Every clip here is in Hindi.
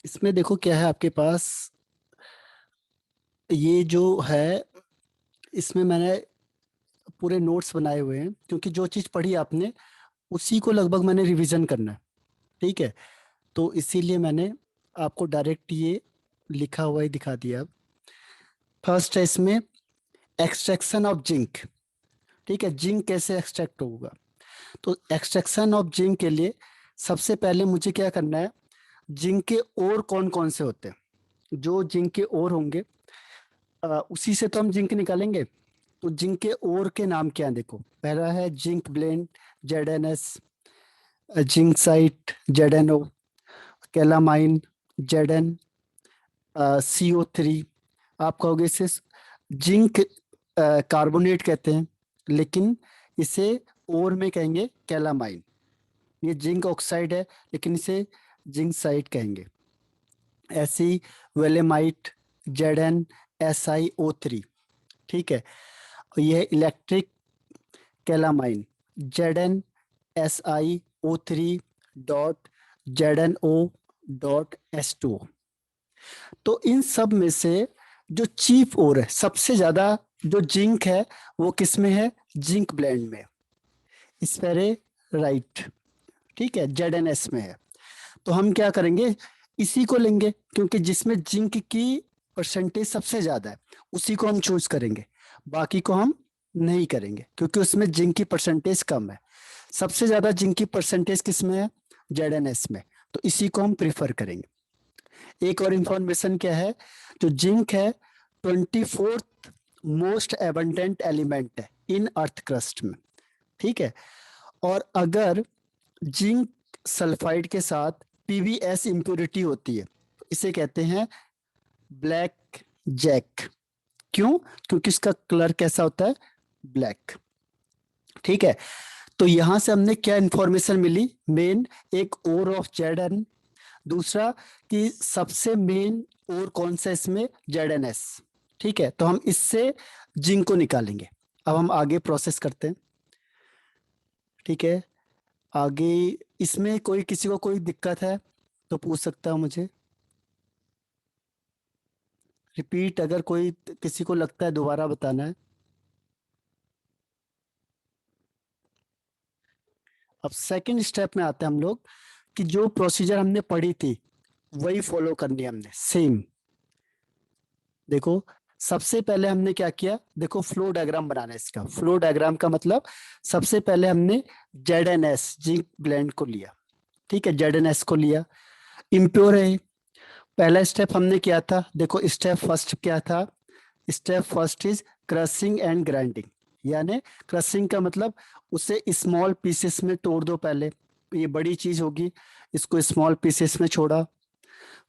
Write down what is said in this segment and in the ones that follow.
इसमें देखो क्या है आपके पास। ये जो है, इसमें मैंने पूरे नोट्स बनाए हुए हैं, क्योंकि जो चीज़ पढ़ी आपने उसी को लगभग मैंने रिवीजन करना है। ठीक है, तो इसीलिए मैंने आपको डायरेक्ट ये लिखा हुआ ही दिखा दिया। अब फर्स्ट है इसमें एक्सट्रैक्शन ऑफ जिंक। ठीक है, जिंक कैसे एक्सट्रैक्ट होगा। तो एक्सट्रैक्शन ऑफ जिंक के लिए सबसे पहले मुझे क्या करना है, जिंक के और कौन कौन से होते हैं। जो जिंक के और होंगे उसी से तो हम जिंक निकालेंगे। तो जिंक के और के नाम क्या है, देखो पहला है zinc blende, Z N S, zincite, Z N O, calamine, Z N, CO3। आप कहोगे इसे जिंक कार्बोनेट कहते हैं, लेकिन इसे और में कहेंगे कैलामाइन। ये जिंक ऑक्साइड है, लेकिन इसे जिंक साइट कहेंगे। ऐसी वेलेमाइट, Zn SiO3। ठीक है, और यह electric calamine, Zn SiO3 .ZnO.S2। तो इन सब में से जो चीफ और है, सबसे ज्यादा जो जिंक है वो किस में है, जिंक ब्लेंड में, इस पर राइट। ठीक है, Zn S में है। तो हम क्या करेंगे, इसी को लेंगे, क्योंकि जिसमें जिंक की परसेंटेज सबसे ज्यादा है उसी को हम चूज करेंगे। बाकी को हम नहीं करेंगे, क्योंकि उसमें जिंक की परसेंटेज कम है। सबसे ज्यादा जिंक की परसेंटेज किस में है, Zn S में। तो इसी को हम प्रिफर करेंगे। एक और इंफॉर्मेशन क्या है, जो जिंक है 24th मोस्ट एबंडेंट एलिमेंट है इन अर्थ क्रस्ट में। ठीक है, और अगर जिंक सल्फाइड के साथ PbS इंप्योरिटी होती है तो इसे कहते हैं ब्लैक जैक। क्यों, क्योंकि इसका कलर कैसा होता है, ब्लैक। ठीक है, तो यहां से हमने क्या इंफॉर्मेशन मिली, मेन एक और ऑफ Zn, दूसरा कि सबसे मेन और कौन सा इसमें, Zn S। ठीक है, तो हम इससे जिंक को निकालेंगे। अब हम आगे प्रोसेस करते हैं। ठीक है, आगे इसमें कोई किसी को कोई दिक्कत है तो पूछ सकता है मुझे। रिपीट अगर कोई किसी को लगता है दोबारा बताना है। अब सेकंड स्टेप में आते हैं हम लोग, कि जो प्रोसीजर हमने पढ़ी थी वही फॉलो करनी है हमने, सेम। देखो सबसे पहले हमने क्या किया, देखो फ्लो डायग्राम बनाना है इसका। फ्लो डायग्राम का मतलब सबसे पहले हमने Zn S जिंक ब्लेंड को लिया। ठीक है, Zn S को लिया, इम्प्योर है। पहला स्टेप हमने किया था, देखो स्टेप फर्स्ट क्या था, step first is crushing and grinding. यानी क्रशिंग का मतलब उसे स्मॉल पीसेस में तोड़ दो पहले, ये बड़ी चीज होगी, इसको स्मॉल पीसेस में छोड़ा।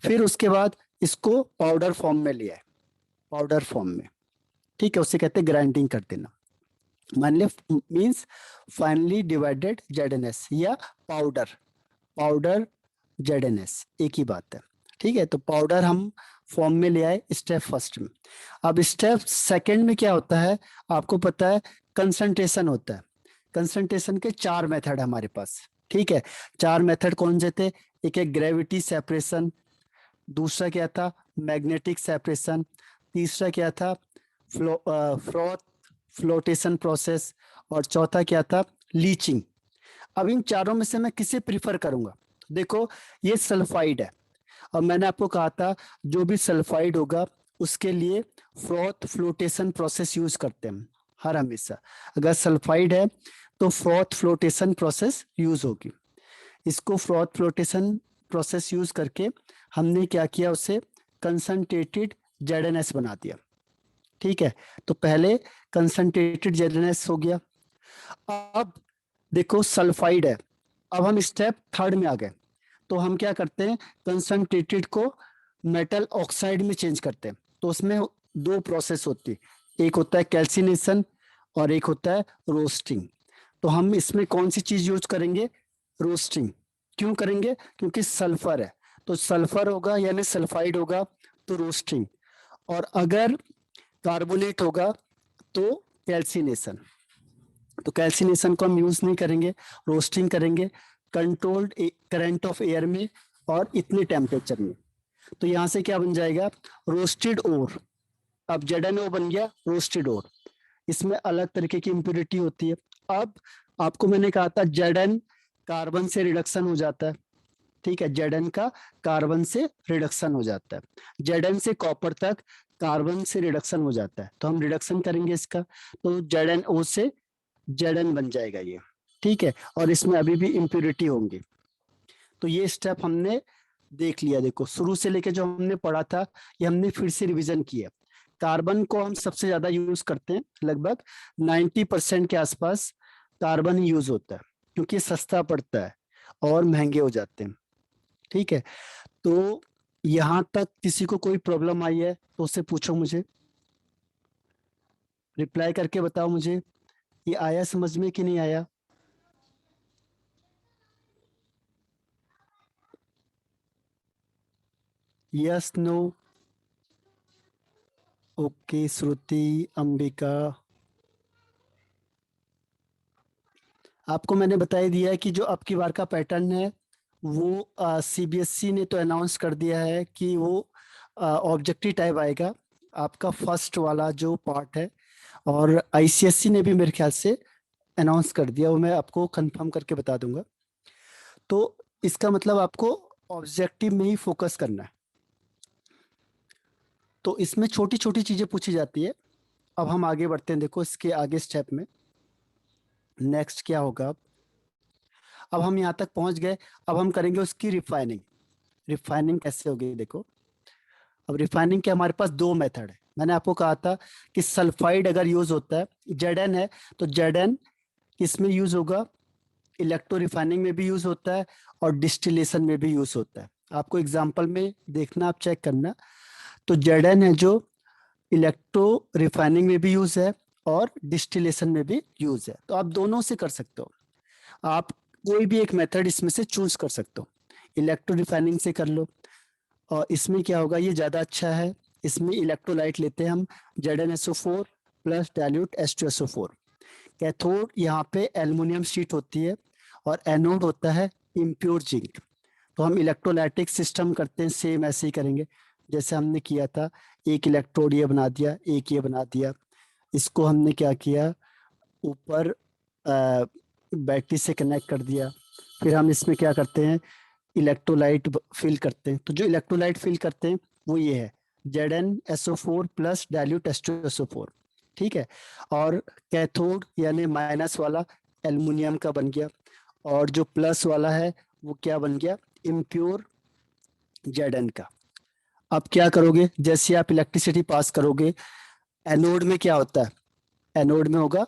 फिर उसके बाद इसको पाउडर फॉर्म में लिया है, पाउडर फॉर्म में। ठीक है, उसे कहते हैं ग्राइंडिंग कर देना। मान लिया means finally divided Zn S या पाउडर, पाउडर Zn S एक ही बात है। ठीक है, तो पाउडर हम फॉर्म में ले आए स्टेप फर्स्ट में। अब स्टेप सेकंड में क्या होता है, आपको पता है कंसंट्रेशन होता है। कंसंट्रेशन के चार मेथड है हमारे पास। ठीक है, चार मेथड कौन से थे, एक है ग्रेविटी सेपरेशन, दूसरा क्या था मैग्नेटिक सेपरेशन, तीसरा क्या था फ्रॉथ फ्लोटेशन प्रोसेस, और चौथा क्या था लीचिंग। अब इन चारों में से मैं किसे प्रिफर करूंगा। देखो ये सल्फाइड है, और मैंने आपको कहा था जो भी सल्फाइड होगा उसके लिए फ्रॉथ फ्लोटेशन प्रोसेस यूज करते हैं हम हर हमेशा। अगर सल्फाइड है तो फ्रॉथ फ्लोटेशन प्रोसेस यूज होगी। इसको फ्रॉथ फ्लोटेशन प्रोसेस यूज करके हमने क्या किया, उसे कंसंट्रेटेड Zn S बना दिया। ठीक है, तो पहले कंसंट्रेटेड Zn S हो गया। अब देखो सल्फाइड है, अब हम स्टेप थर्ड में आ गए। तो हम क्या करते हैं, कंसंट्रेटेड को मेटल ऑक्साइड में चेंज करते हैं। तो उसमें दो प्रोसेस होती है, एक होता है कैल्सिनेशन और एक होता है रोस्टिंग। तो हम इसमें कौन सी चीज यूज करेंगे, रोस्टिंग। क्यों करेंगे, क्योंकि सल्फर है, तो सल्फर होगा यानी सल्फाइड होगा तो रोस्टिंग। और अगर कार्बोनेट होगा तो कैल्सिनेशन। तो कैल्सिनेशन को हम यूज नहीं करेंगे, रोस्टिंग करेंगे कंट्रोल्ड करंट ऑफ एयर में और इतने टेम्परेचर में। तो यहाँ से क्या बन जाएगा, रोस्टेड ओर। अब ZnO बन गया रोस्टेड ओर। इसमें अलग तरीके की इम्प्योरिटी होती है। अब आपको मैंने कहा था Zn कार्बन से रिडक्शन हो जाता है, ठीक है, Zn का कार्बन से रिडक्शन हो जाता है, Zn से कॉपर तक कार्बन से रिडक्शन हो जाता है, तो हम रिडक्शन करेंगे इसका, तो ZnO से Zn बन जाएगा ये, ठीक है। और इसमें अभी भी इम्प्योरिटी होंगी। तो ये स्टेप हमने देख लिया। देखो शुरू से लेके जो हमने पढ़ा था ये हमने फिर से रिवीजन किया। कार्बन को हम सबसे ज्यादा यूज करते हैं, लगभग 90% के आसपास कार्बन ही यूज होता है, क्योंकि सस्ता पड़ता है और महंगे हो जाते हैं, ठीक है। तो यहां तक किसी को कोई प्रॉब्लम आई है तो उससे पूछो, मुझे रिप्लाई करके बताओ मुझे, ये आया समझ में कि नहीं आया। Yes no. Okay Shruti, Ambika, आपको मैंने बता ही दिया है कि जो अब की बार का पैटर्न है वो CBSE ने तो अनाउंस कर दिया है कि वो ऑब्जेक्टिव टाइप आएगा आपका फर्स्ट वाला जो पार्ट है, और ICSE ने भी मेरे ख्याल से अनाउंस कर दिया, वो मैं आपको कंफर्म करके बता दूंगा। तो इसका मतलब आपको ऑब्जेक्टिव में ही फोकस करना है। तो इसमें छोटी छोटी चीजें पूछी जाती है। अब हम आगे बढ़ते हैं, देखो इसके आगे स्टेप में नेक्स्ट क्या होगा। अब हम यहाँ तक पहुंच गए, अब हम करेंगे उसकी रिफाइनिंग। रिफाइनिंग कैसे होगी देखो। अब रिफाइनिंग के हमारे पास दो मेथड है। मैंने आपको कहा था कि सल्फाइड अगर यूज होता है, Zn है, तो Zn किसमें यूज होगा, इलेक्ट्रो रिफाइनिंग में भी यूज होता है और डिस्टिलेशन में भी यूज होता है। आपको एग्जाम्पल में देखना, आप चेक करना। तो Zn है जो इलेक्ट्रो रिफाइनिंग में भी यूज है और डिस्टिलेशन में भी यूज है, तो आप दोनों से कर सकते हो। आप कोई भी एक मेथड इसमें से चूज कर सकते हो। इलेक्ट्रो रिफाइनिंग से कर लो, और इसमें क्या होगा, ये ज़्यादा अच्छा है। इसमें इलेक्ट्रोलाइट लेते हैं हम, ZnSO4 plus dilute H2SO4। Cathode यहाँ पे एल्युमिनियम शीट होती है और एनोड होता है इम्प्योर जिंक। तो हम इलेक्ट्रोलाइटिक सिस्टम करते हैं, सेम ऐसे ही करेंगे जैसे हमने किया था। एक इलेक्ट्रोड ये बना दिया, एक ये बना दिया। इसको हमने क्या किया, ऊपर बैटरी से कनेक्ट कर दिया। फिर हम इसमें क्या करते हैं, इलेक्ट्रोलाइट फिल करते हैं। तो जो इलेक्ट्रोलाइट फिल करते हैं वो ये है, ZnSO4 प्लस डाइल्यूट H2SO4, ठीक है। और कैथोड यानी माइनस वाला एल्युमिनियम का बन गया, और जो प्लस वाला है वो क्या बन गया, इम्प्योर Zn का। अब क्या करोगे, जैसे आप इलेक्ट्रिसिटी पास करोगे, एनोड में क्या होता है, एनोड में होगा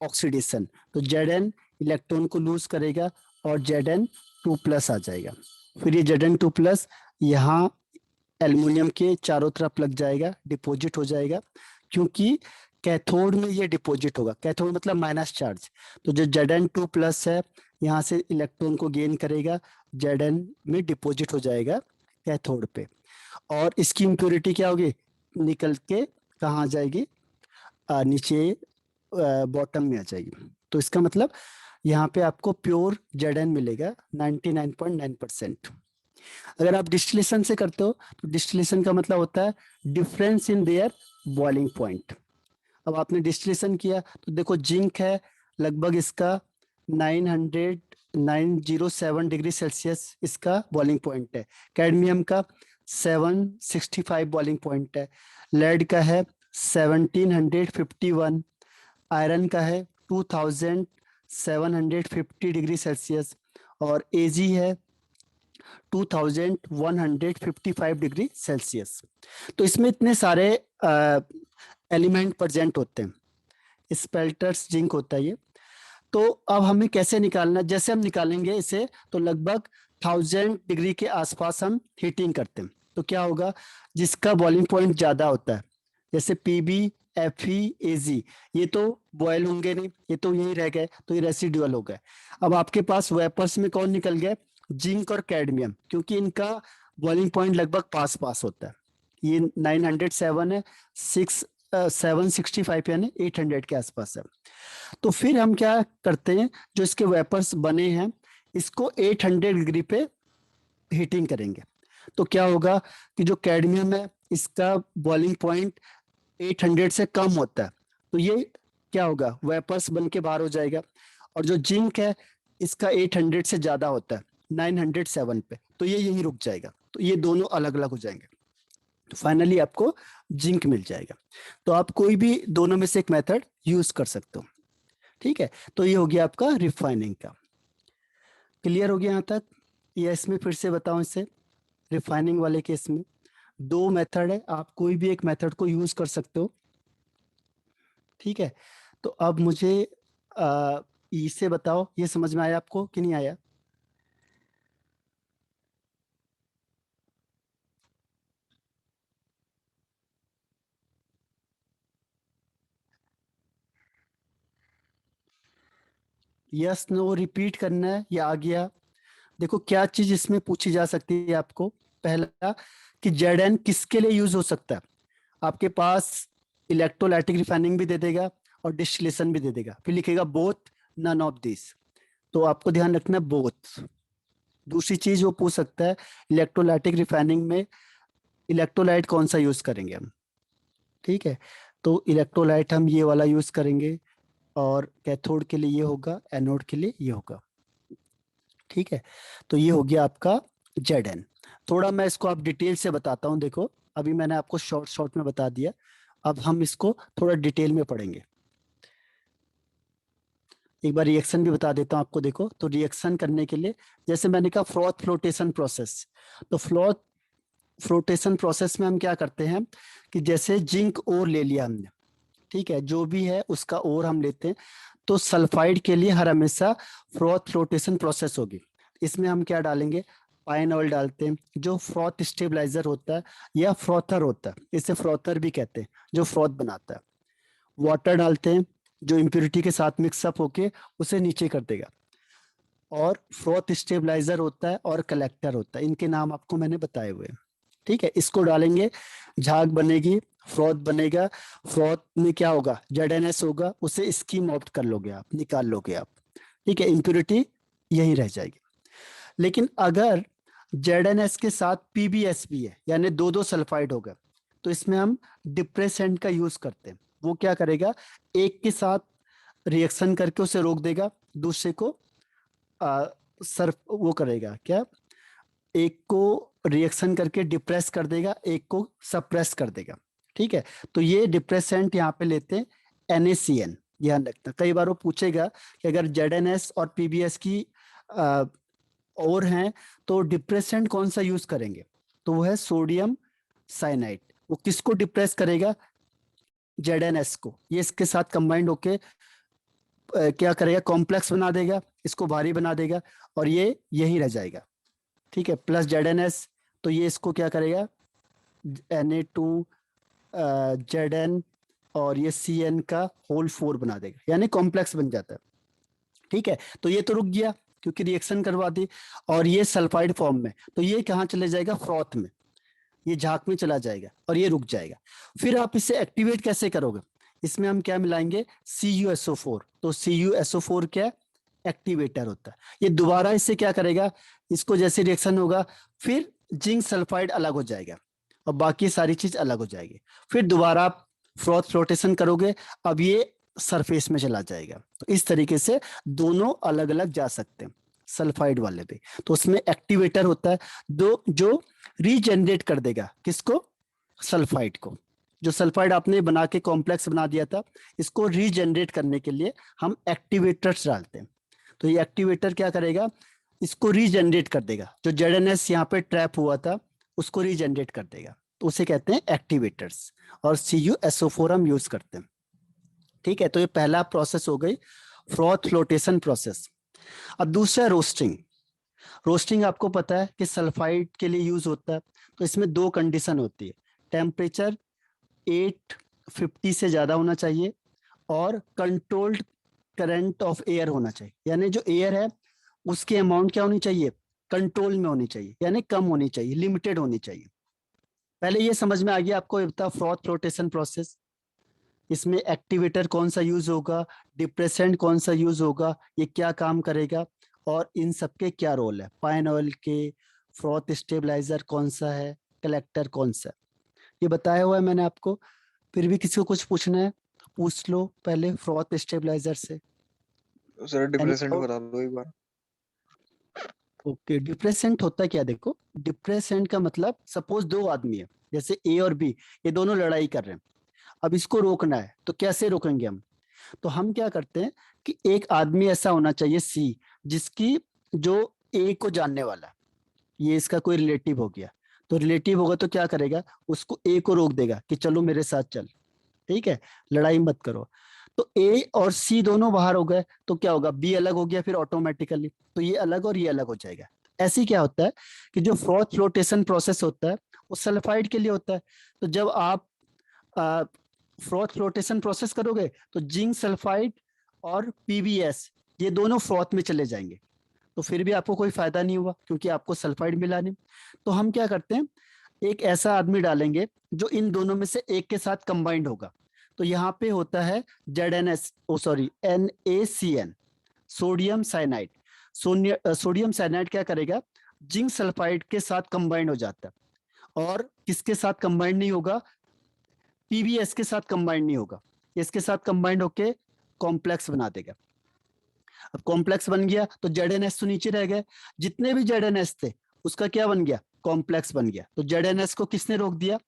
ऑक्सीडेशन। तो Zn इलेक्ट्रॉन को लूज करेगा और Zn2 प्लस आ जाएगा। फिर ये Zn2 प्लस यहाँ एल्युमिनियम के चारों तरफ लग जाएगा, डिपॉजिट हो जाएगा, क्योंकि कैथोड में ये डिपॉजिट होगा। कैथोड मतलब माइनस चार्ज। तो जो Zn2 प्लस है यहाँ से इलेक्ट्रॉन को गेन करेगा, Zn में डिपॉजिट हो जाएगा कैथोड पे। और इसकी इम्प्योरिटी क्या होगी, निकल के कहाँ आ जाएगी, नीचे बॉटम में आ जाएगी। तो इसका मतलब यहाँ पे आपको प्योर Zn मिलेगा 99.9%। अगर आप डिस्टिलेशन से करते हो तो डिस्टिलेशन का मतलब होता है difference in their boiling point. अब आपने डिस्टिलेशन किया तो देखो जिंक है, लगभग इसका 907 डिग्री सेल्सियस इसका बॉइलिंग पॉइंट है। कैडमियम का 765 बॉइलिंग पॉइंट है। लेड का है 1751। आयरन का है 2750 डिग्री सेल्सियस। और एजी है 2155 डिग्री सेल्सियस। तो इसमें इतने सारे एलिमेंट प्रेजेंट होते हैं। स्पेल्टर्स जिंक होता है ये। तो अब हमें कैसे निकालना, जैसे हम निकालेंगे इसे तो लगभग 1000 डिग्री के आसपास हम हीटिंग करते हैं। तो क्या होगा, जिसका बॉइलिंग पॉइंट ज्यादा होता है, जैसे PB, Fe, Ag, ये तो बॉयल होंगे नहीं, ये तो यही रह गए, तो ये रेसिडुअल हो गए। अब आपके पास वेपर्स में कौन निकल गए, जिंक और कैडमियम, क्योंकि इनका बॉइलिंग पॉइंट लगभग पास पास होता है। ये 907 है, 765 यानी 800 के आसपास है। तो फिर हम क्या करते हैं, जो इसके वेपर्स बने हैं इसको 800 डिग्री पे हीटिंग करेंगे। तो क्या होगा कि जो कैडमियम है इसका बॉइलिंग पॉइंट 800 से कम होता है, तो ये क्या होगा, वेपर्स बन के बाहर हो जाएगा। और जो जिंक है इसका 800 से ज्यादा होता है, 907 पे, तो ये यहीं रुक जाएगा, तो ये दोनों अलग अलग हो जाएंगे, तो फाइनली आपको जिंक मिल जाएगा। तो आप कोई भी दोनों में से एक मेथड यूज कर सकते हो। ठीक है, तो ये हो गया आपका रिफाइनिंग का। क्लियर हो गया यहाँ तक? या इसमें फिर से बताऊं, इससे रिफाइनिंग वाले केस में दो मेथड है, आप कोई भी एक मेथड को यूज कर सकते हो। ठीक है, तो अब मुझे इससे बताओ, ये समझ में आया आपको कि नहीं आया? यस नो रिपीट करना है या आ गया? देखो क्या चीज इसमें पूछी जा सकती है आपको। पहला कि जेड एन किसके लिए यूज हो सकता है, आपके पास इलेक्ट्रोलाइटिक रिफाइनिंग भी दे देगा और डिस्टिलेशन भी दे देगा, फिर लिखेगा बोथ नन ऑफ दिस, तो आपको ध्यान रखना बोथ। दूसरी चीज वो पूछ सकता है इलेक्ट्रोलाइटिक रिफाइनिंग में इलेक्ट्रोलाइट कौन सा यूज करेंगे हम। ठीक है, तो इलेक्ट्रोलाइट हम ये वाला यूज करेंगे, और कैथोड के लिए ये होगा, एनोड के लिए ये होगा। ठीक है, तो ये हो गया आपका जेड एन। थोड़ा मैं इसको आप डिटेल से बताता हूँ। देखो अभी मैंने आपको शॉर्ट शॉर्ट में बता दिया, अब हम इसको थोड़ा डिटेल में पढ़ेंगे। एक बार रिएक्शन भी बता देता हूँ आपको। देखो तो रिएक्शन करने के लिए, जैसे मैंने कहा फ्रॉथ फ्लोटेशन प्रोसेस, तो फ्लॉथ फ्लोटेशन प्रोसेस में हम क्या करते हैं कि जैसे जिंक ओर ले लिया हमने, ठीक है, जो भी है उसका ओर हम लेते हैं, तो सल्फाइड के लिए हर हमेशा फ्रॉथ फ्लोटेशन प्रोसेस होगी। इसमें हम क्या डालेंगे, पाइन ऑयल डालते हैं जो फ्रॉथ स्टेबलाइजर होता है या फ्रॉथर होता है, इसे फ्रॉथर भी कहते हैं, जो फ्रॉथ बनाता है। वाटर डालते हैं जो इम्प्योरिटी के साथ मिक्सअप होके उसे नीचे कर देगा। और फ्रॉथ स्टेबलाइजर होता है और कलेक्टर होता है, इनके नाम आपको मैंने बताए हुए हैं। ठीक है, इसको डालेंगे, झाग बनेगी, फ्रॉथ बनेगा। फ्रॉथ में क्या होगा, जेडएनएस होगा, उसे स्कीम आउट कर लोगे आप, निकाल लोगे आप। ठीक है, इम्प्योरिटी यही रह जाएगी। लेकिन अगर जेडएनएस के साथ पीबीएस भी है, यानी दो दो सल्फाइड होगा, तो इसमें हम डिप्रेसेंट का यूज करते हैं। वो क्या करेगा, एक के साथ रिएक्शन करके उसे रोक देगा, दूसरे को आ, सर वो करेगा क्या, एक को रिएक्शन करके डिप्रेस कर देगा, एक को सप्रेस कर देगा। ठीक है, तो ये डिप्रेसेंट यहाँ पे लेते हैं NaCN। ध्यान रखना, कई बार वो पूछेगा कि अगर जेडएनएस और पीबीएस की आ, और हैं तो डिप्रेसेंट कौन सा यूज करेंगे, तो वो है सोडियम साइनाइड। वो किसको डिप्रेस करेगा, जेडएनएस को। ये इसके साथ कंबाइंड होके क्या करेगा, कॉम्प्लेक्स बना देगा, इसको भारी बना देगा, और ये यही रह जाएगा। ठीक है, प्लस जेडएनएस, तो ये इसको क्या करेगा, Na2 जेडएन और ये CN का होल 4 बना देगा, यानी कॉम्प्लेक्स बन जाता है। ठीक है, तो ये तो रुक गया क्योंकि रिएक्शन करवा दी, और ये सल्फाइड फॉर्म में, तो ये कहाँ चले जाएगा, फ्रॉथ में, ये झाग में चला जाएगा और ये रुक जाएगा। फिर आप इसे एक्टिवेट कैसे करोगे, इसमें हम क्या मिलाएंगे, CuSO4। तो CuSO4 क्या, एक्टिवेटर होता है। ये दोबारा इससे क्या करेगा, इसको जैसे रिएक्शन होगा, फिर जिंक सल्फाइड अलग हो जाएगा और बाकी सारी चीज अलग हो जाएगी। फिर दोबारा आप फ्रॉथ फ्लोटेशन करोगे, अब ये सरफेस में चला जाएगा। तो इस तरीके से दोनों अलग अलग जा सकते हैं सल्फाइड वाले भी। तो उसमें एक्टिवेटर होता है दो, जो रीजनरेट कर देगा किसको, सल्फाइड को। जो सल्फाइड आपने बना के कॉम्प्लेक्स बना दिया था, इसको रीजनरेट करने के लिए हम एक्टिवेटर्स डालते हैं। तो ये एक्टिवेटर क्या करेगा, इसको रीजनरेट कर देगा, जो जेडएनएस यहाँ पे ट्रैप हुआ था उसको रीजनरेट कर देगा, तो उसे कहते हैं एक्टिवेटर्स। और CuSO4 हम यूज करते हैं। ठीक है, तो ये पहला प्रोसेस हो गई, फ्रॉथ फ्लोटेशन प्रोसेस। अब दूसरा रोस्टिंग। रोस्टिंग आपको पता है कि सल्फाइड के लिए यूज होता है, तो इसमें दो कंडीशन होती है, टेम्परेचर 850 से ज्यादा होना चाहिए और कंट्रोल्ड करंट ऑफ एयर होना चाहिए, यानी जो एयर है उसकी अमाउंट क्या होनी चाहिए, कंट्रोल में होनी चाहिए, यानी कम होनी चाहिए, लिमिटेड होनी चाहिए। पहले ये समझ में आ गया आपको, ये बता फ्रॉथ फ्लोटेशन प्रोसेस, इसमें एक्टिवेटर कौन सा यूज होगा, डिप्रेसेंट कौन सा यूज होगा, ये क्या काम करेगा, और इन सब के क्या रोल है, पाइन ऑयल के, फ्रॉथ स्टेबलाइजर कौन सा है, कलेक्टर कौन सा है, ये बताया हुआ है मैंने आपको। फिर भी किसी को कुछ पूछना है पूछ लो पहले फ्रॉथ स्टेबलाइजर से। Sir any depressant doubt? बता दो एक बार। ओके, डिप्रेसेंट होता क्या, देखो डिप्रेसेंट का मतलब सपोज दो आदमी है, जैसे ए और बी, ये दोनों लड़ाई कर रहे हैं। अब इसको रोकना है तो कैसे रोकेंगे हम? तो हम क्या करते हैं कि एक आदमी ऐसा होना चाहिए सी, जिसकी जो ए को जानने वाला है, ये इसका कोई रिलेटिव हो गया, तो रिलेटिव होगा तो क्या करेगा, उसको ए को रोक देगा कि चलो मेरे साथ चल, ठीक है, लड़ाई मत करो। तो ए और सी दोनों बाहर हो गए तो क्या होगा, बी अलग हो गया फिर ऑटोमेटिकली, तो ये अलग और ये अलग हो जाएगा। ऐसे क्या होता है कि जो फ्रॉथ फ्लोटेशन प्रोसेस होता है वो सल्फाइड के लिए होता है। तो जब आप फ्रॉथ फ्लोटेशन प्रोसेस करोगे तो जिंक सल्फाइड और पीबीएस ये दोनों फ्रॉथ में चले जाएंगे, तो फिर भी आपको कोई फायदा नहीं हुआ क्योंकि आपको सल्फाइड मिला नहीं। तो हम क्या करते हैं, एक ऐसा आदमी डालेंगे जो इन दोनों में से एक के साथ कंबाइंड होगा। तो यहाँ पे होता है ZnS, oh sorry NaCN, sodium cyanide. Sodium cyanide क्या करेगा, जिंक सल्फाइड के साथ कंबाइंड हो जाता है, और किसके साथ कंबाइंड नहीं होगा, पीबीएस के साथ कंबाइंड नहीं होगा, इसके साथ कंबाइंड होके कॉम्प्लेक्स बना देगा। अब कॉम्प्लेक्स बन गया तो ZnS तो नीचे रह गए, जितने भी ZnS थे उसका क्या बन गया, कॉम्प्लेक्स बन गया। तो ZnS को किसने रोक दिया,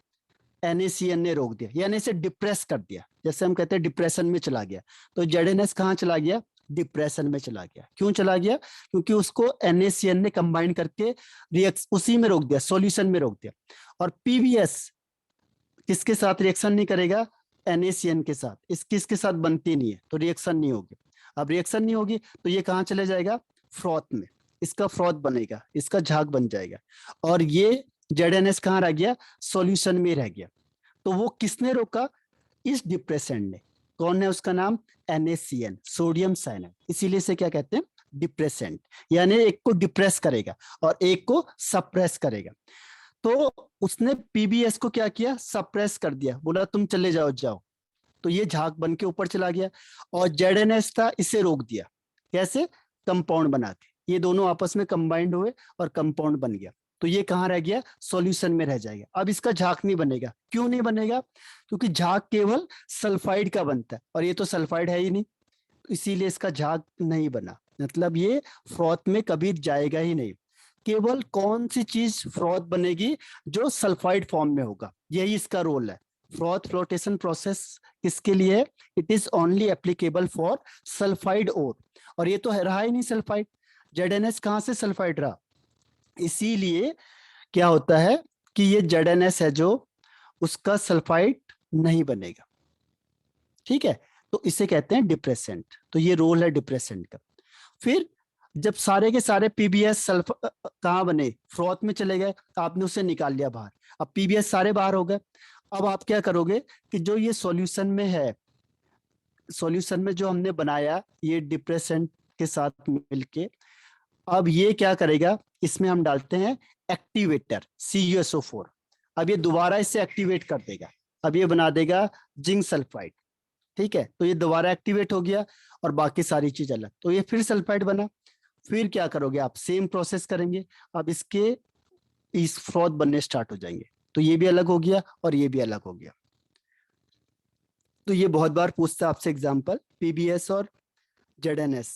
NaCN ने रोक दिया, यानी इसे डिप्रेस कर दिया, जैसे हम कहते हैं डिप्रेशन में चला गया। तो ZnS कहाँ चला गया, डिप्रेशन में चला गया। क्यों चला गया, क्योंकि उसको NaCN ने कंबाइन करके रिएक्ट उसी में रोक दिया, सॉल्यूशन में रोक दिया। और पीबीएस किसके साथ रिएक्शन नहीं करेगा, NaCN के साथ, इस किसके साथ बनती नहीं है तो रिएक्शन नहीं होगी। अब रिएक्शन नहीं होगी तो ये कहाँ चले जाएगा, फ्रॉथ में, इसका फ्रॉथ बनेगा, इसका झाग बन जाएगा, और ये ZnS कहाँ रह गया, सॉल्यूशन में रह गया। तो वो किसने रोका, इस डिप्रेसेंट ने, कौन है उसका नाम, NaCN, सोडियम साइनाइड, इसीलिए से क्या कहते हैं, डिप्रेसेंट, यानी एक को डिप्रेस करेगा और एक को सप्रेस करेगा। तो उसने पीबीएस को क्या किया, सप्रेस कर दिया, बोला तुम चले जाओ जाओ, तो ये झाग बन के ऊपर चला गया। और ZnS था, इसे रोक दिया, कैसे, कंपाउंड बना के, ये दोनों आपस में कंबाइंड हुए और कंपाउंड बन गया। तो ये कहाँ रह गया, सॉल्यूशन में रह जाएगा। अब इसका झाग नहीं बनेगा, क्यों नहीं बनेगा, क्योंकि झाग केवल सल्फाइड का बनता है और ये तो सल्फाइड है ही नहीं, तो इसीलिए इसका झाग नहीं बना, मतलब ये फ्रॉथ में कभी जाएगा ही नहीं। केवल कौन सी चीज फ्रॉथ बनेगी, जो सल्फाइड फॉर्म में होगा, यही इसका रोल है। फ्रॉथ फ्लोटेशन प्रोसेस किसके लिए, it is only applicable for sulphide ore, और ये तो रहा ही नहीं सल्फाइड, ZnS कहाँ से सल्फाइड रहा, इसीलिए क्या होता है कि ये ZnS है जो उसका सल्फाइड नहीं बनेगा, ठीक है। तो इसे कहते हैं डिप्रेसेंट, तो ये रोल है डिप्रेसेंट का। फिर जब सारे के सारे पीबीएस सल्फ कहाँ बने, फ्रॉथ में चले गए, आपने उसे निकाल लिया बाहर, अब पीबीएस सारे बाहर हो गए। अब आप क्या करोगे कि जो ये सॉल्यूशन में है, सॉल्यूशन में जो हमने बनाया ये डिप्रेसेंट के साथ मिलके, अब ये क्या करेगा, इसमें हम डालते हैं एक्टिवेटर CuSO4। अब ये दोबारा इसे एक्टिवेट कर देगा, अब ये बना देगा जिंक सल्फाइड, ठीक है। तो ये दोबारा एक्टिवेट हो गया और बाकी सारी चीज अलग, तो ये फिर सल्फाइड बना। फिर क्या करोगे आप, सेम प्रोसेस करेंगे, अब इसके इस फ्रॉथ बनने स्टार्ट हो जाएंगे, तो ये भी अलग हो गया और ये भी अलग हो गया। तो ये बहुत बार पूछता है आपसे एग्जांपल, पीबीएस और ZnS,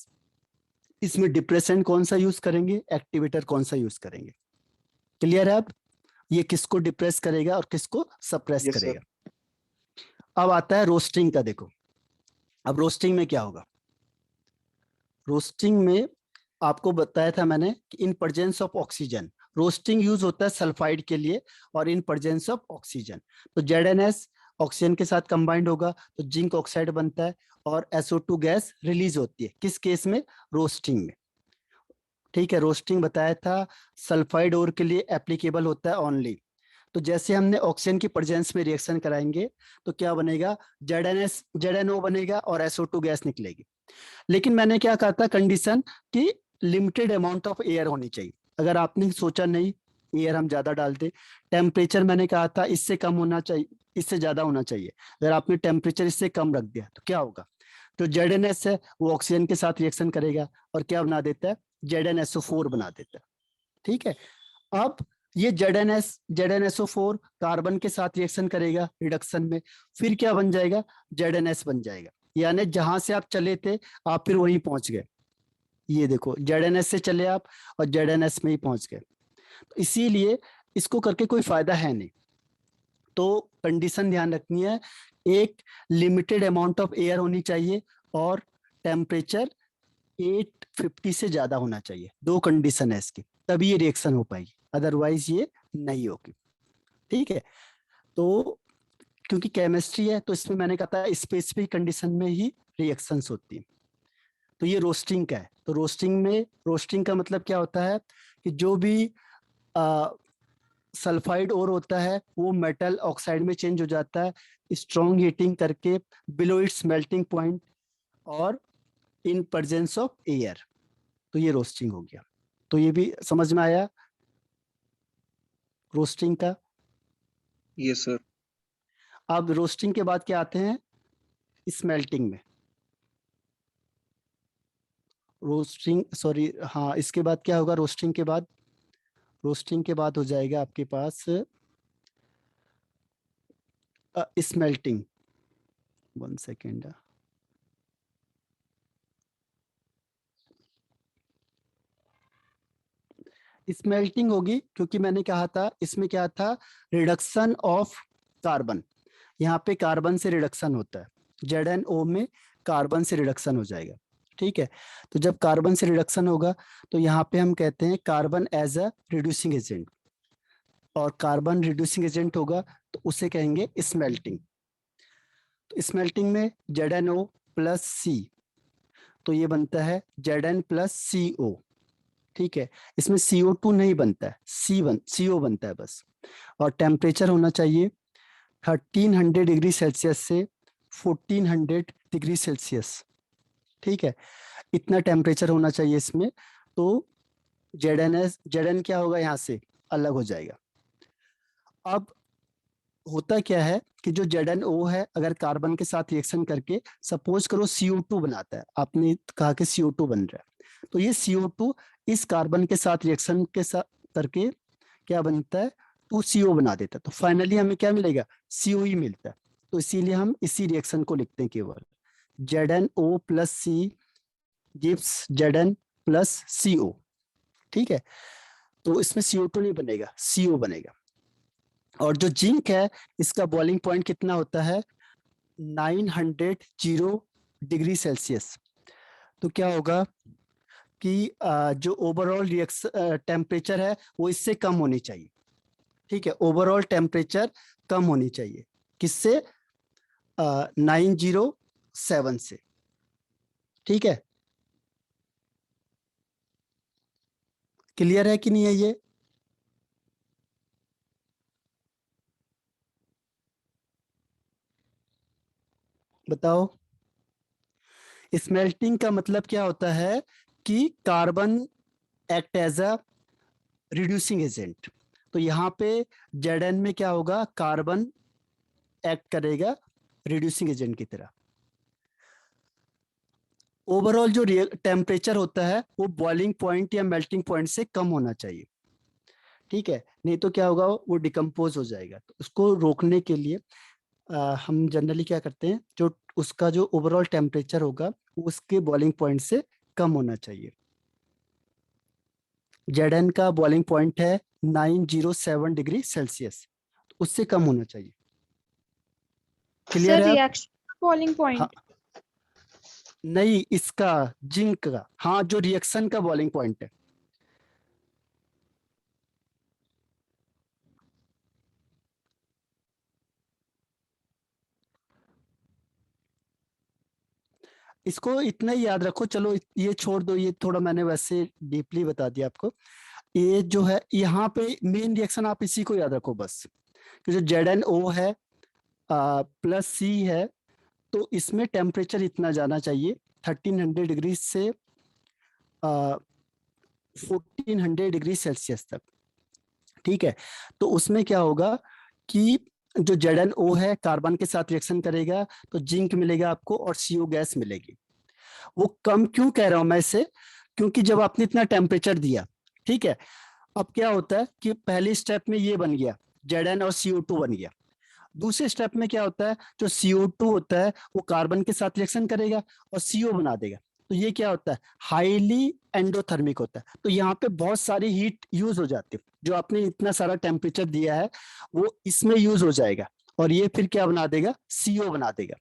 इसमें डिप्रेसेंट कौन सा यूज करेंगे, एक्टिवेटर कौन सा यूज करेंगे, क्लियर है। अब ये किसको डिप्रेस करेगा और किसको सप्रेस यस सर। करेगा। अब आता है रोस्टिंग का, देखो अब रोस्टिंग में क्या होगा, रोस्टिंग में आपको बताया था मैंने कि in presence of oxygen, roasting use होता है सल्फाइड के लिए और इन प्रेजेंस ऑफ ऑक्सीजन। तो ZnS ऑक्सीजन के साथ कंबाइंड होगा तो जिंक ऑक्साइड बनता है और SO2 गैस रिलीज होती है, किस केस में, रोस्टिंग में, ठीक है। रोस्टिंग बताया था सल्फाइड ओर के लिए एप्लीकेबल होता है ओनली। तो जैसे हमने ऑक्सीजन की प्रेजेंस में रिएक्शन कराएंगे तो क्या बनेगा, ZNO बनेगा और SO2 गैस निकलेगी। लेकिन मैंने क्या कहा था कंडीशन, कि लिमिटेड अमाउंट ऑफ एयर होनी चाहिए। अगर आपने सोचा नहीं एयर हम ज्यादा डालते, टेम्परेचर मैंने कहा था इससे कम होना चाहिए, इससे ज्यादा होना चाहिए। अगर आपने टेम्परेचर इससे कम रख दिया तो क्या होगा, तो ZnS है वो ऑक्सीजन के साथ रिएक्शन करेगा और क्या बना देता है, ZnSO4 बना देता है, ठीक है। अब ये ZnSO4 कार्बन के साथ रिएक्शन करेगा रिडक्शन में, फिर क्या बन जाएगा, ZnS बन जाएगा। यानी जहां से आप चले थे आप फिर वहीं पहुंच गए। ये देखो ZnS से चले आप और ZnS में ही पहुंच गए। तो इसीलिए इसको करके कोई फायदा है नहीं। तो कंडीशन ध्यान रखनी है, एक लिमिटेड अमाउंट ऑफ एयर होनी चाहिए और टेम्परेचर 850 से ज्यादा होना चाहिए। दो कंडीशन है इसकी, तभी ये रिएक्शन हो पाएगी, अदरवाइज ये नहीं होगी। ठीक है, तो क्योंकि केमिस्ट्री है तो इसमें मैंने कहा था स्पेसिफिक कंडीशन में ही रिएक्शंस होती हैं। तो ये रोस्टिंग का है। तो रोस्टिंग का मतलब क्या होता है कि जो भी सल्फाइड और होता है वो मेटल ऑक्साइड में चेंज हो जाता है स्ट्रॉन्ग हीटिंग करके बिलो इट्स मेल्टिंग पॉइंट और इन प्रेजेंस ऑफ एयर। तो ये रोस्टिंग हो गया। तो ये भी समझ में आया रोस्टिंग का। Yes sir. अब रोस्टिंग के बाद क्या आते हैं, स्मेल्टिंग में। रोस्टिंग सॉरी हाँ, इसके बाद क्या होगा, रोस्टिंग के बाद हो जाएगा आपके पास स्मेल्टिंग। 1 सेकेंड। स्मेल्टिंग होगी क्योंकि मैंने कहा था इसमें क्या था, रिडक्शन ऑफ कार्बन। यहाँ पे कार्बन से रिडक्शन होता है, ZnO में कार्बन से रिडक्शन हो जाएगा। ठीक है, तो जब कार्बन से रिडक्शन होगा तो यहाँ पे हम कहते हैं carbon as a reducing agent, और कार्बन रिड्यूसिंग एजेंट होगा तो उसे कहेंगे स्मेल्टिंग। तो स्मेल्टिंग में ZnO प्लस C, तो ये बनता है Zn प्लस CO। ठीक है, इसमें CO2 नहीं बनता है, CO बनता है बस। और टेम्परेचर होना चाहिए 1300 डिग्री सेल्सियस से 1400 डिग्री सेल्सियस। ठीक है, इतना टेम्परेचर होना चाहिए इसमें। तो Zn क्या होगा, यहाँ से अलग हो जाएगा। अब होता क्या है कि जो ZnO है अगर कार्बन के साथ रिएक्शन करके सपोज करो CO2 बनाता है, आपने कहा कि CO2 बन रहा है, तो ये CO2 इस कार्बन के साथ रिएक्शन के साथ करके क्या बनता है, 2CO बना देता है। तो फाइनली हमें क्या मिलेगा, CO ही मिलता है। तो इसीलिए हम इसी रिएक्शन को लिखते हैं केवल, ZnO plus C gives Zn plus CO। ठीक है, तो इसमें CO2 नहीं बनेगा, CO बनेगा। और जो जिंक है इसका बॉइलिंग पॉइंट कितना होता है, 900 डिग्री सेल्सियस। तो क्या होगा कि जो ओवरऑल रिएक्शन टेम्परेचर है वो इससे कम होनी चाहिए। ठीक है, ओवरऑल टेम्परेचर कम होनी चाहिए, किससे, 907 से। ठीक है, क्लियर है कि नहीं है ये, बताओ। स्मेल्टिंग का मतलब क्या होता है कि carbon act as a reducing agent. तो यहाँ पे Zn में क्या होगा, कार्बन एक्ट करेगा रिड्यूसिंग एजेंट की तरह। ओवरऑल जो टेम्परेचर होता है वो बॉइलिंग पॉइंट या मेल्टिंग पॉइंट से कम होना चाहिए। ठीक है, नहीं तो क्या होगा, वो डिकम्पोज हो जाएगा। तो उसको रोकने के लिए हम जनरली क्या करते हैं, जो उसका जो ओवरऑल टेम्परेचर होगा वो उसके बॉइलिंग पॉइंट से कम होना चाहिए। Zn का बॉइलिंग पॉइंट है 907 डिग्री सेल्सियस, उससे कम होना चाहिए। क्लियर सर है आप? रिएक्शन बॉइलिंग हाँ, पॉइंट। नहीं इसका, जिंक का, हाँ जो रिएक्शन का बॉइलिंग पॉइंट है। इसको इतना ही याद रखो, चलो ये छोड़ दो, ये थोड़ा मैंने वैसे डीपली बता दिया आपको। ये जो है यहाँ पे मेन रिएक्शन आप इसी को याद रखो बस, कि जो ZnO है प्लस C है, तो इसमें टेम्परेचर इतना जाना चाहिए 1300 डिग्री से 1400 डिग्री सेल्सियस तक। ठीक है, तो उसमें क्या होगा कि जो ZnO है कार्बन के साथ रिएक्शन करेगा तो जिंक मिलेगा आपको और CO गैस मिलेगी। वो कम क्यों कह रहा हूं मैं इसे, क्योंकि जब आपने इतना टेम्परेचर दिया, ठीक है, अब क्या होता है कि पहली स्टेप में ये बन गया, Zn और CO2 बन गया। दूसरे स्टेप में क्या होता है, जो CO2 होता है वो कार्बन के साथ रिएक्शन करेगा और CO बना देगा। तो ये क्या होता है, हाईली एंडोथर्मिक होता है। तो यहाँ पे बहुत सारी हीट यूज हो जाती है, जो आपने इतना सारा टेम्परेचर दिया है वो इसमें यूज हो जाएगा और ये फिर क्या बना देगा, CO बना देगा।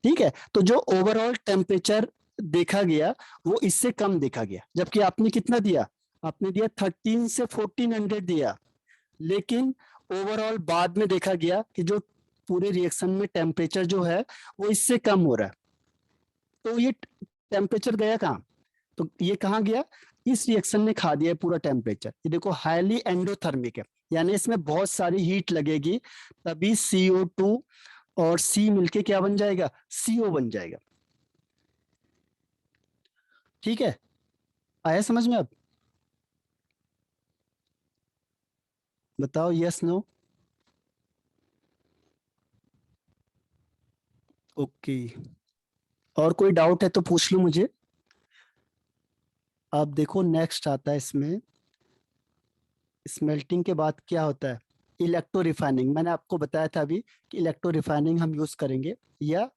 ठीक है, तो जो ओवरऑल टेम्परेचर देखा गया वो इससे कम देखा गया, जबकि आपने कितना दिया, आपने दिया 13 से 1400 दिया, लेकिन ओवरऑल बाद में देखा गया कि जो पूरे रिएक्शन में टेम्परेचर जो है वो इससे कम हो रहा है। तो ये टेम्परेचर गया कहाँ, तो ये कहाँ गया, इस रिएक्शन ने खा दिया पूरा टेम्परेचर। ये देखो हाईली एंडोथर्मिक है, यानी इसमें बहुत सारी हीट लगेगी, तभी CO2 और C मिलके क्या बन जाएगा, CO बन जाएगा। ठीक है, आया समझ में अब, बताओ यस नो। ओके, और कोई डाउट है तो पूछ लो मुझे। अब देखो नेक्स्ट आता है इसमें, स्मेल्टिंग के बाद क्या होता है, इलेक्ट्रो रिफाइनिंग। मैंने आपको बताया था अभी कि इलेक्ट्रो रिफाइनिंग हम यूज करेंगे या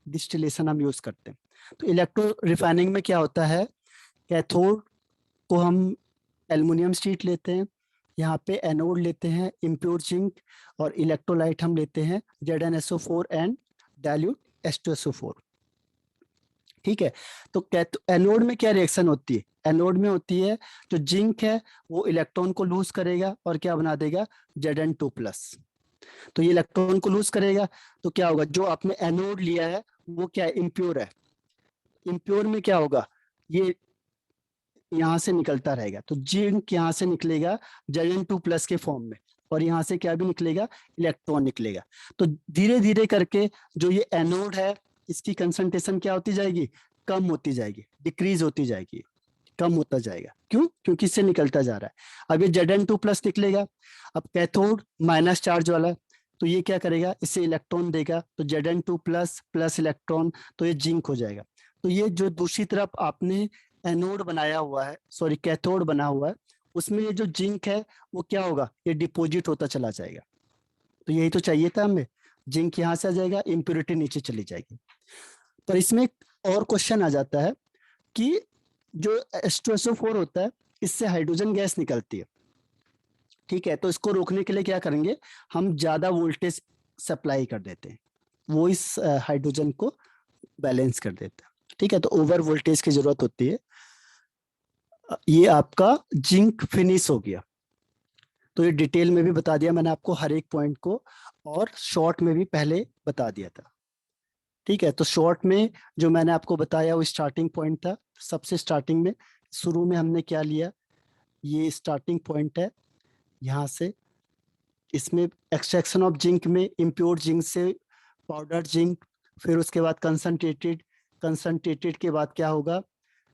डिस्टिलेशन हम यूज करते हैं। तो इलेक्ट्रो रिफाइनिंग में क्या होता है, कैथोड को हम एल्युमिनियम शीट लेते हैं, यहाँ पे एनोड लेते हैं इम्प्योर जिंक, और इलेक्ट्रोलाइट हम लेते हैं ZnSO4 एंड डाइल्यूट H2SO4। ठीक है, तो एनोड में क्या रिएक्शन होती है, एनोड में होती है जो जिंक है वो इलेक्ट्रॉन को लूज करेगा और क्या बना देगा, Zn2+। तो ये इलेक्ट्रॉन को लूज करेगा, तो क्या होगा, जो आपने एनोड लिया है वो क्या है, इम्प्योर है। इम्प्योर में क्या होगा, ये यहाँ से निकलता रहेगा, तो जिंक यहाँ से निकलेगा Zn2+ के फॉर्म में, और यहाँ से क्या भी निकलेगा, इलेक्ट्रॉन निकलेगा। तो धीरे धीरे करके जो ये एनोड है इसकी कंसंट्रेशन क्या होती जाएगी, कम होती जाएगी, डिक्रीज होती जाएगी, कम होता जाएगा। क्यों, क्योंकि इससे निकलता जा रहा है। अब ये Zn2+ निकलेगा, अब कैथोड माइनस चार्ज वाला है, तो ये क्या करेगा, इससे इलेक्ट्रॉन देगा, तो Zn2+ प्लस इलेक्ट्रॉन, तो ये जिंक हो जाएगा। तो ये जो दूसरी तरफ आपने एनोड बनाया हुआ है, सॉरी कैथोड बना हुआ है, उसमें ये जो जिंक है वो क्या होगा, ये डिपॉजिट होता चला जाएगा। तो यही तो चाहिए था हमें, जिंक यहाँ से आ जाएगा, इम्प्योरिटी नीचे चली जाएगी। पर इसमें एक और क्वेश्चन आ जाता है कि जो H2SO4 होता है इससे हाइड्रोजन गैस निकलती है। ठीक है, तो इसको रोकने के लिए क्या करेंगे, हम ज्यादा वोल्टेज सप्लाई कर देते हैं, वो इस हाइड्रोजन को बैलेंस कर देता है। ठीक है, तो ओवर वोल्टेज की जरूरत होती है। ये आपका जिंक फिनिश हो गया। तो ये डिटेल में भी बता दिया मैंने आपको हर एक पॉइंट को, और शॉर्ट में भी पहले बता दिया था। ठीक है, तो शॉर्ट में जो मैंने आपको बताया वो स्टार्टिंग पॉइंट था। सबसे स्टार्टिंग में शुरू में हमने क्या लिया, ये स्टार्टिंग पॉइंट है यहाँ से, इसमें एक्सट्रैक्शन ऑफ जिंक में इम्प्योर जिंक से पाउडर जिंक, फिर उसके बाद कंसंट्रेटेड, कंसंट्रेटेड के बाद क्या होगा,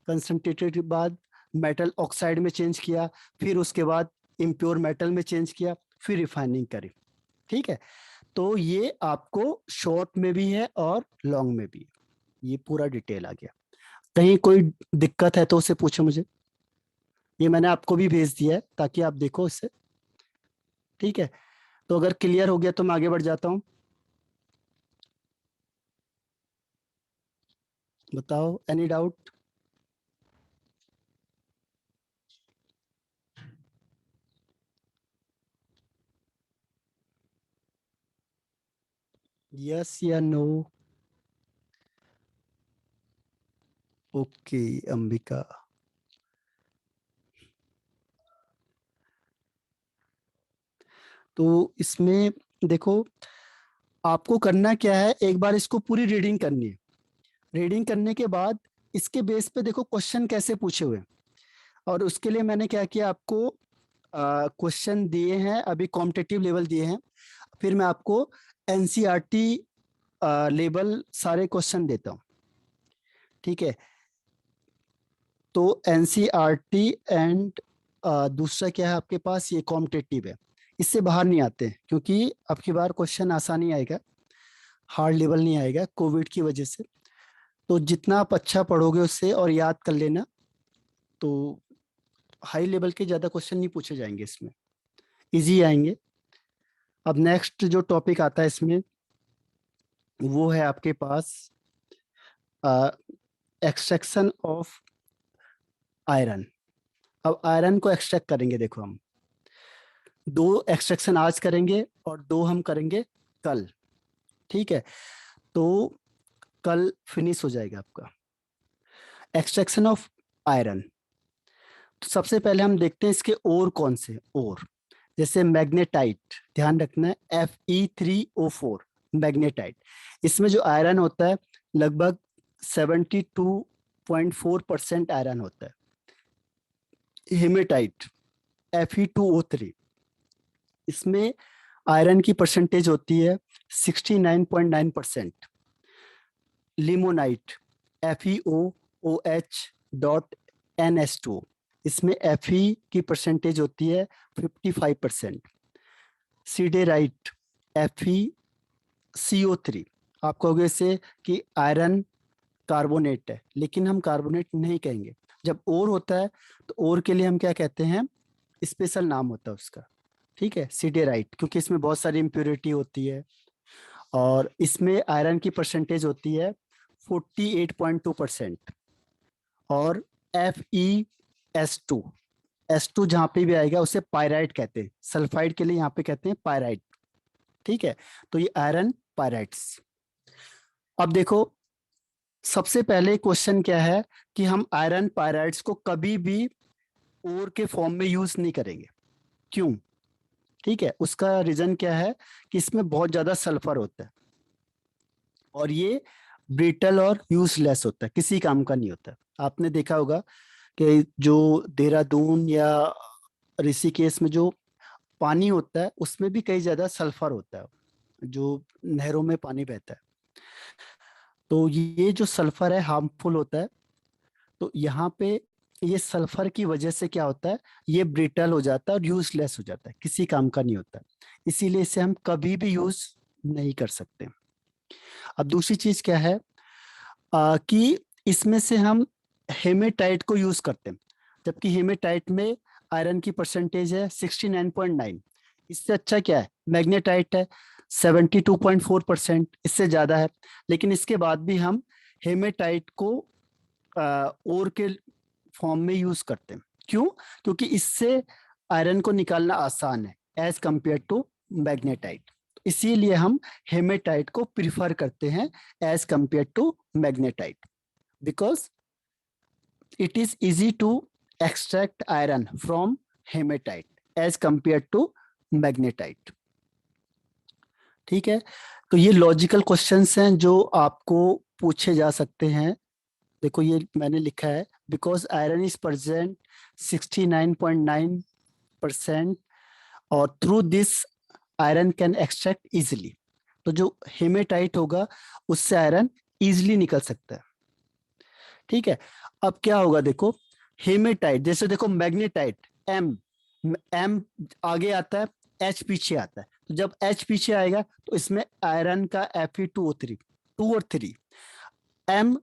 कंसंट्रेटेड के बाद मेटल ऑक्साइड में चेंज किया, फिर उसके बाद इम्प्योर मेटल में चेंज किया, फिर रिफाइनिंग करी। ठीक है, तो ये आपको शॉर्ट में भी है और लॉन्ग में भी है। ये पूरा डिटेल आ गया। कहीं कोई दिक्कत है तो उसे पूछो मुझे, ये मैंने आपको भी भेज दिया है ताकि आप देखो इससे। ठीक है, तो अगर क्लियर हो गया तो मैं आगे बढ़ जाता हूँ। बताओ, एनी डाउट। यस या नो। ओके अंबिका, तो इसमें देखो आपको करना क्या है, एक बार इसको पूरी रीडिंग करनी है। रीडिंग करने के बाद इसके बेस पे देखो क्वेश्चन कैसे पूछे हुए हैं, और उसके लिए मैंने क्या किया, आपको क्वेश्चन दिए हैं, अभी कॉम्पिटिटिव लेवल दिए हैं, फिर मैं आपको एनसीईआरटी लेवल सारे क्वेश्चन देता हूँ। ठीक है, तो एनसीईआरटी एंड दूसरा क्या है आपके पास, ये कॉम्पिटिटिव है। इससे बाहर नहीं आते हैं, क्योंकि अब की बार क्वेश्चन आसानी आएगा, हार्ड लेवल नहीं आएगा कोविड की वजह से। तो जितना आप अच्छा पढ़ोगे उससे और याद कर लेना, तो हाई लेवल के ज्यादा क्वेश्चन नहीं पूछे जाएंगे इसमें, इजी आएंगे। अब नेक्स्ट जो टॉपिक आता है इसमें वो है आपके पास एक्सट्रैक्शन ऑफ आयरन। अब आयरन को एक्सट्रैक्ट करेंगे, देखो हम दो एक्सट्रैक्शन आज करेंगे और दो हम करेंगे कल, ठीक है। तो कल फिनिश हो जाएगा आपका एक्सट्रैक्शन ऑफ आयरन। तो सबसे पहले हम देखते हैं इसके ओर कौन से ओर, जैसे मैग्नेटाइट, ध्यान रखना है Fe3O4 मैग्नेटाइट। इसमें जो आयरन होता है लगभग 72.4% आयरन होता है। हेमेटाइट Fe2O3, इसमें आयरन की परसेंटेज होती है 69.9%। लिमोनाइट FeOOH.NS2, इसमें Fe की परसेंटेज होती है 55%। सीडेराइट FeCO3, आप कहोगे इसे कि आयरन कार्बोनेट है, लेकिन हम कार्बोनेट नहीं कहेंगे। जब ओर होता है तो ओर के लिए हम क्या कहते हैं, स्पेशल नाम होता है उसका, ठीक है, सीडेराइट, क्योंकि इसमें बहुत सारी इम्प्योरिटी होती है और इसमें आयरन की परसेंटेज होती है 48.2%। और FeS2, S2 जहाँ पे भी आएगा उसे पायराइट कहते हैं, सल्फाइड के लिए यहाँ पे कहते हैं पायराइट, ठीक है। तो ये आयरन पायराइट्स। अब देखो सबसे पहले क्वेश्चन क्या है कि हम आयरन पायराइट्स को कभी भी ओर के फॉर्म में यूज नहीं करेंगे। क्यों? ठीक है, उसका रीजन क्या है कि इसमें बहुत ज्यादा सल्फर होता है और ये ब्रिटल और यूजलेस होता है, किसी काम का नहीं होता। आपने देखा होगा कि जो देहरादून या ऋषिकेश में जो पानी होता है उसमें भी कई ज्यादा सल्फर होता है, जो नहरों में पानी बहता है। तो ये जो सल्फर है हार्मफुल होता है। तो यहाँ पे ये सल्फर की वजह से क्या होता है, ये ब्रिटल हो जाता है और यूजलेस हो जाता है, किसी काम का नहीं होता। इसीलिए इसे हम कभी भी यूज नहीं कर सकते। अब दूसरी चीज क्या है कि इसमें से हम हेमेटाइट को यूज करते हैं, जबकि हेमेटाइट में आयरन की परसेंटेज है 69.9। इससे अच्छा क्या है, मैग्नेटाइट है 72.4%, इससे ज्यादा है। लेकिन इसके बाद भी हम हेमेटाइट को ओर के फॉर्म में यूज करते हैं। क्यों? क्योंकि इससे आयरन को निकालना आसान है एज कंपेयर टू मैग्नेटाइट। इसीलिए हम हेमेटाइट को प्रिफर करते हैं as compare to magnetite, because it is easy to extract iron from hematite as compared to magnetite। ठीक है, तो ये लॉजिकल क्वेश्चंस हैं जो आपको पूछे जा सकते हैं। देखो ये मैंने लिखा है बिकॉज आयरन इज प्रेजेंट 69.9% और through this iron can extract easily. तो जो हेमेटाइट होगा उससे आयरन इजिली निकल सकता है, ठीक है। अब क्या होगा, देखो हेमेटाइट, जैसे देखो मैग्नेटाइट एम, एम आगे आता है, एच पीछे आता है। तो जब एच पीछे आएगा तो इसमें आयरन का Fe2O3, 2 और 3, एम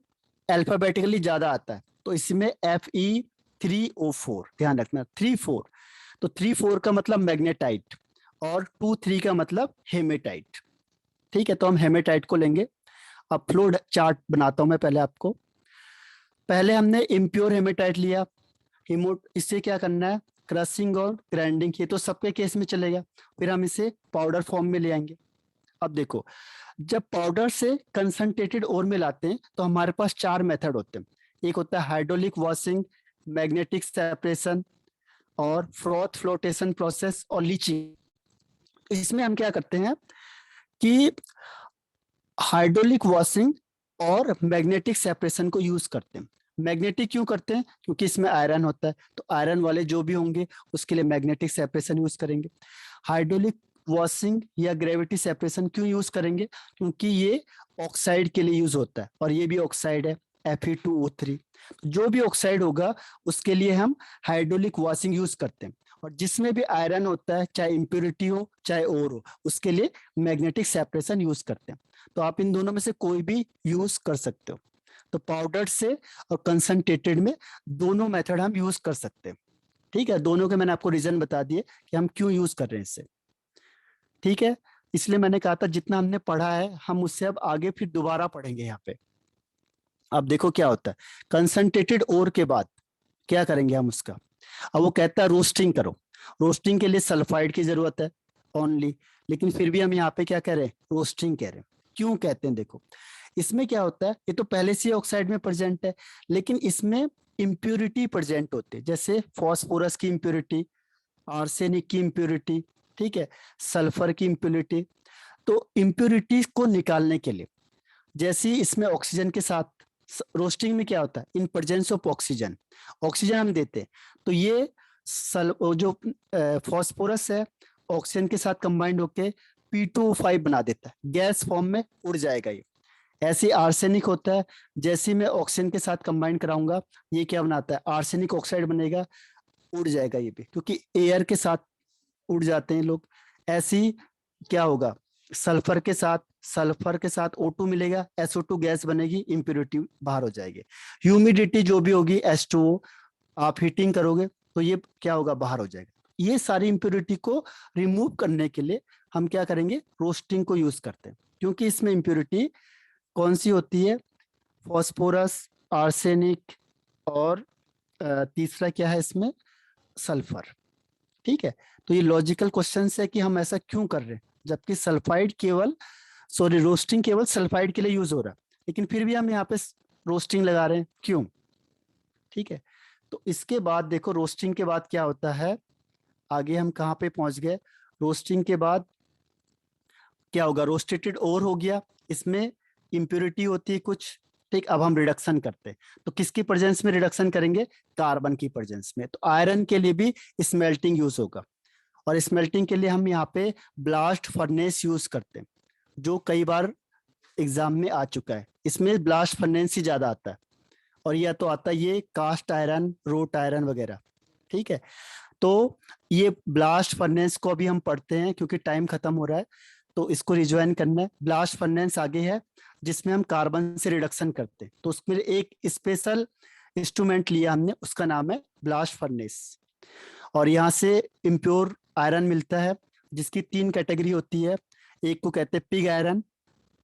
अल्फाबेटिकली ज्यादा आता है तो इसमें Fe3O4, ध्यान रखना 3 4। तो 3 4 का मतलब मैग्नेटाइट और 2 3 का मतलब हेमेटाइट, ठीक है। तो हम हेमेटाइट को लेंगे। अब फ्लो चार्ट बनाता हूं मैं पहले आपको। पहले हमने इम्प्योर हेमेटाइट लिया, इससे क्या करना है, क्रशिंग और ग्राइंडिंग, ये तो सबके केस में चलेगा। फिर हम इसे पाउडर फॉर्म में ले आएंगे। अब देखो जब पाउडर से कंसंट्रेटेड ओर में लाते हैं तो हमारे पास 4 मेथड होते हैं। एक होता है हाइड्रोलिक वॉशिंग, मैग्नेटिक सेपरेशन और फ्रॉथ फ्लोटेशन प्रोसेस और लीचिंग। इसमें हम क्या करते हैं कि हाइड्रोलिक वॉशिंग और मैग्नेटिक सेपरेशन को यूज करते हैं। मैग्नेटिक क्यों करते हैं? क्योंकि इसमें आयरन होता है, तो आयरन वाले जो भी होंगे उसके लिए मैग्नेटिक सेपरेशन यूज करेंगे। हाइड्रोलिक वॉशिंग या ग्रेविटी सेपरेशन क्यों यूज करेंगे? क्योंकि ये ऑक्साइड के लिए यूज होता है और ये भी ऑक्साइड है Fe2O3। जो भी ऑक्साइड होगा उसके लिए हम हाइड्रोलिक वॉशिंग यूज करते हैं। और जिसमें भी आयरन होता है, चाहे इम्प्योरिटी हो चाहे और हो, उसके लिए मैग्नेटिक सेपरेशन यूज करते हैं। तो आप इन दोनों में से कोई भी यूज कर सकते हो। तो पाउडर से और कंसंट्रेटेड में दोनों मेथड हम यूज कर सकते हैं। ठीक है, दोनों के मैंने आपको रीजन बता दिए कि हम क्यों यूज कर रहे हैं इससे। ठीक है, इसलिए मैंने कहा था जितना हमने पढ़ा है हम उससे अब आगे फिर दोबारा पढ़ेंगे यहाँ पे। अब देखो क्या होता है, कंसंट्रेटेड ओर के बाद क्या करेंगे हम उसका। अब वो कहता है रोस्टिंग करो, रोस्टिंग के लिए सल्फाइड की जरूरत है ओनली, लेकिन फिर भी हम यहाँ पे क्या कह रहे हैं, रोस्टिंग कह रहे हैं। क्यों कहते हैं, देखो इसमें क्या होता है, ये तो पहले से ऑक्साइड में प्रेजेंट है, लेकिन इसमें इम्प्यूरिटी प्रेजेंट होती है, जैसे फॉस्फोरस की इम्प्यूरिटी, आर्सेनिक की इम्प्यूरिटी, ठीक है, सल्फर की इम्प्यूरिटी। तो इम्प्यूरिटीज को निकालने के लिए, जैसे ही इसमें ऑक्सीजन के साथ, रोस्टिंग में क्या होता है, in presence of oxygen, oxygen हम देते हैं तो ये जो फॉस्फोरस है ऑक्सीजन के साथ कंबाइंड होके P2O5 बना देता है, गैस फॉर्म में उड़ जाएगा ये। ऐसे आर्सेनिक होता है, जैसे ही मैं ऑक्सीजन के साथ कंबाइन कराऊंगा ये क्या बनाता है, आर्सेनिक ऑक्साइड बनेगा, उड़ जाएगा ये भी, क्योंकि एयर के साथ उड़ जाते हैं लोग। ऐसे ही क्या होगा, सल्फर के साथ O2 मिलेगा, SO2 गैस बनेगी, इम्प्योरिटी बाहर हो जाएगी। ह्यूमिडिटी जो भी होगी H2O, आप हीटिंग करोगे तो ये क्या होगा, बाहर हो जाएगा। ये सारी इम्प्योरिटी को रिमूव करने के लिए हम क्या करेंगे, रोस्टिंग को यूज करते हैं, क्योंकि इसमें इम्प्योरिटी कौन सी होती है, फॉस्फोरस, आर्सेनिक और तीसरा क्या है इसमें, सल्फर। ठीक है, तो ये लॉजिकल क्वेश्चन है कि हम ऐसा क्यों कर रहे हैं, जबकि रोस्टिंग केवल सल्फाइड के लिए यूज हो रहा है, लेकिन फिर भी हम यहाँ पे रोस्टिंग लगा रहे हैं, क्यों। ठीक है, तो इसके बाद देखो रोस्टिंग के बाद क्या होता है, आगे हम कहाँ पे पहुंच गए, रोस्टिंग के बाद क्या होगा, रोस्टेटेड ओर हो गया, इसमें इम्प्योरिटी होती है कुछ। ठीक, अब हम रिडक्शन करते हैं, तो किसकी प्रेजेंस में रिडक्शन करेंगे, कार्बन की प्रेजेंस में। तो आयरन के लिए भी स्मेल्टिंग यूज होगा, और स्मेल्टिंग के लिए हम यहाँ पे ब्लास्ट फर्नेस यूज करते हैं, जो कई बार एग्जाम में आ चुका है। इसमें ब्लास्ट फर्नेस ही ज्यादा आता है, और यह तो आता है ये कास्ट आयरन, रोट आयरन वगैरह। ठीक है, तो ये ब्लास्ट फर्नेस को अभी हम पढ़ते हैं क्योंकि टाइम खत्म हो रहा है, तो इसको रिज्वाइन करना है। ब्लास्ट फर्नेस आगे है जिसमें हम कार्बन से रिडक्शन करते हैं, तो उसमें एक स्पेशल इंस्ट्रूमेंट लिया हमने, उसका नाम है ब्लास्ट फर्नेस। और यहाँ से इम्प्योर आयरन मिलता है, जिसकी 3 कैटेगरी होती है, एक को कहते हैं पिग आयरन,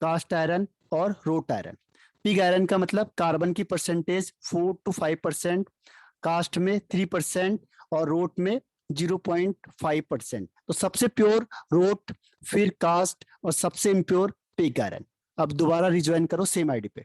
कास्ट आयरन और रोट आयरन। पिग आयरन का मतलब कार्बन की परसेंटेज 4 to 5%, कास्ट में 3% और रोट में 0.5%। तो सबसे प्योर रोट, फिर कास्ट और सबसे इम्प्योर पिग आयरन। अब दोबारा रिज्वाइन करो सेम आईडी पे।